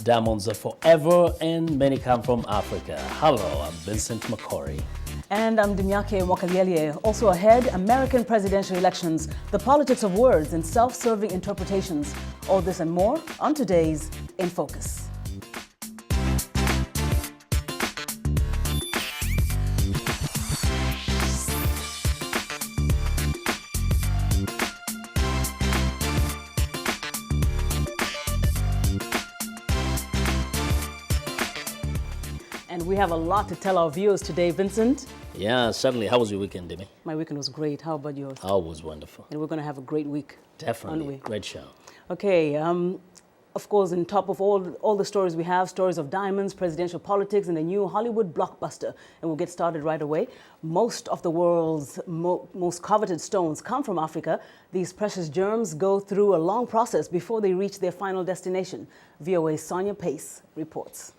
diamonds are forever, and many come from Africa. Hello, I'm Vincent McCory. And I'm Dimyake Mwakalyelye. Also ahead, American presidential elections, the politics of words and self-serving interpretations. All this and more on today's In Focus. And we have a lot to tell our viewers today, Vincent. Yeah, certainly. How was your weekend, Demi? My weekend was great. How about yours? Oh, it was wonderful. And we're going to have a great week. Definitely. Aren't we? Great show. Okay. Of course, on top of all the stories we have, stories of diamonds, presidential politics, and a new Hollywood blockbuster. And we'll get started right away. Most of the world's most coveted stones come from Africa. These precious gems go through a long process before they reach their final destination. VOA's Sonia Pace reports.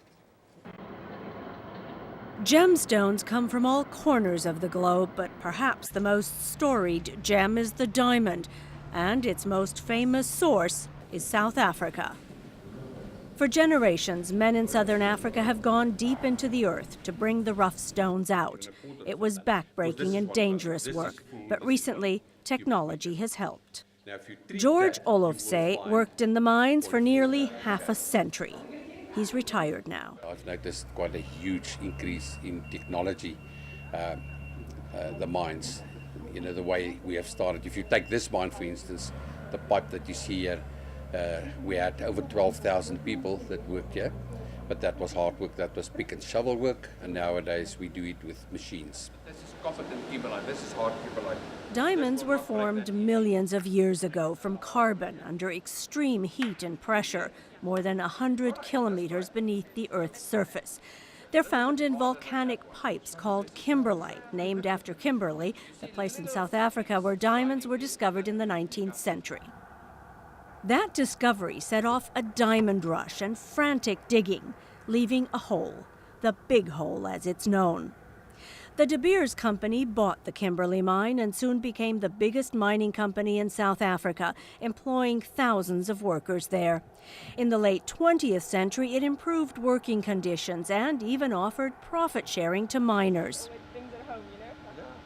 Gemstones come from all corners of the globe, but perhaps the most storied gem is the diamond, and its most famous source is South Africa. For generations, men in southern Africa have gone deep into the earth to bring the rough stones out. It was backbreaking and dangerous work, but recently, technology has helped. George Olofse worked in the mines for nearly half a century. He's retired now. I've noticed quite a huge increase in technology, the mines, the way we have started. If you take this mine, for instance, the pipe that you see here, we had over 12,000 people that worked here, but that was hard work, that was pick and shovel work, and nowadays we do it with machines. This is coveted kimberlite, this is hard kimberlite. Diamonds were formed millions of years ago from carbon under extreme heat and pressure, more than 100 kilometers beneath the Earth's surface. They're found in volcanic pipes called kimberlite, named after Kimberley, the place in South Africa where diamonds were discovered in the 19th century. That discovery set off a diamond rush and frantic digging, leaving a hole, the Big Hole as it's known. The De Beers Company bought the Kimberley mine and soon became the biggest mining company in South Africa, employing thousands of workers there. In the late 20th century, it improved working conditions and even offered profit sharing to miners.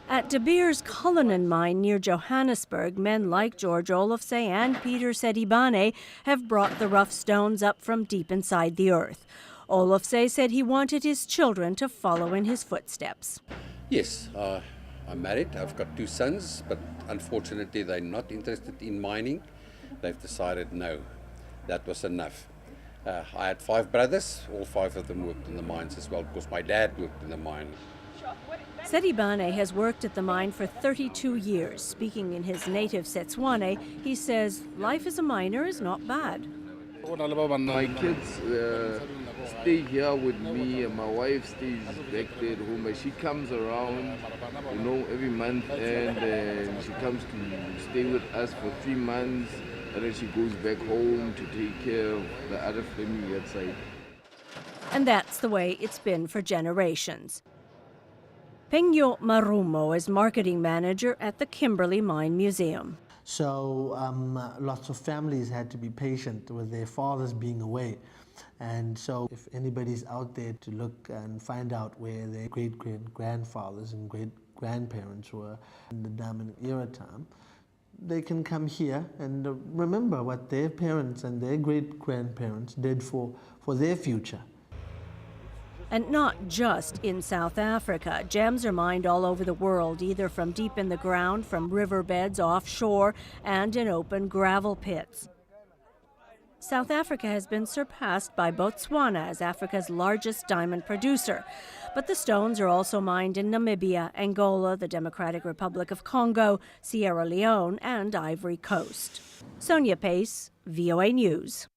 At De Beers Cullinan mine near Johannesburg, men like George Olofse and Peter Sedibane have brought the rough stones up from deep inside the earth. Olofse said he wanted his children to follow in his footsteps. Yes, I'm married. I've got 2 sons, but unfortunately they're not interested in mining. They've decided no, that was enough. I had 5 brothers. All 5 of them worked in the mines as well because my dad worked in the mine. Sedibane has worked at the mine for 32 years. Speaking in his native Setswana, he says life as a miner is not bad. My kids stay here with me, and my wife stays back there at home. She comes around, every month, and she comes to stay with us for 3 months, and then she goes back home to take care of the other family outside. And that's the way it's been for generations. Pengyo Marumo is marketing manager at the Kimberley Mine Museum. So lots of families had to be patient with their fathers being away. And so if anybody's out there to look and find out where their great-grandfathers and great-grandparents were in the diamond era time, they can come here and remember what their parents and their great-grandparents did for their future. And not just in South Africa. Gems are mined all over the world, either from deep in the ground, from riverbeds offshore, and in open gravel pits. South Africa has been surpassed by Botswana as Africa's largest diamond producer. But the stones are also mined in Namibia, Angola, the Democratic Republic of Congo, Sierra Leone, and Ivory Coast. Sonia Pace, VOA News.